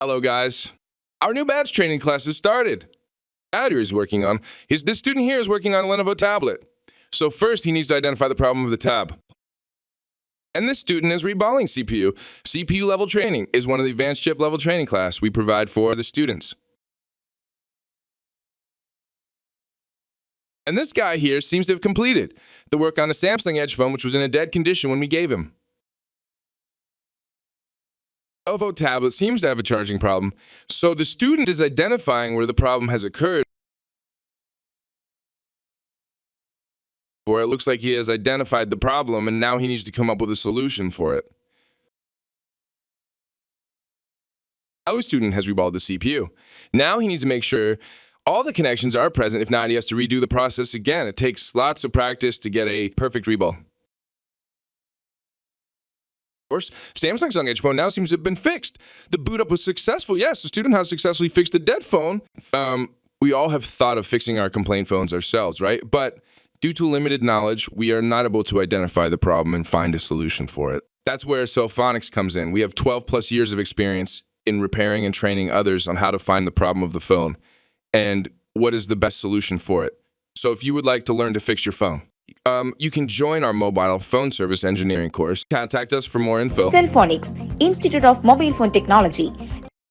Hello, guys. Our new badge training class has started. This student here is working on a Lenovo tablet. So first, he needs to identify the problem of the tab. And this student is reballing CPU. CPU level training is one of the advanced chip level training class we provide for the students. And this guy here seems to have completed the work on a Samsung Edge phone, which was in a dead condition when we gave him. Lenovo tablet seems to have a charging problem, so the student is identifying where the problem has occurred. It looks like he has identified the problem, and now he needs to come up with a solution for it. Our student has reballed the CPU. Now he needs to make sure all the connections are present. If not, he has to redo the process again. It takes lots of practice to get a perfect reball. Of course, Samsung's Edge phone now seems to have been fixed. The boot up was successful. Yes, the student has successfully fixed a dead phone. We all have thought of fixing our complaint phones ourselves, right? But due to limited knowledge, we are not able to identify the problem and find a solution for it. That's where Cellphonix comes in. We have 12 plus years of experience in repairing and training others on how to find the problem of the phone and what is the best solution for it. So if you would like to learn to fix your phone, you can join our mobile phone service engineering course. Contact us for more info. Cellphonix, Institute of Mobile Phone Technology,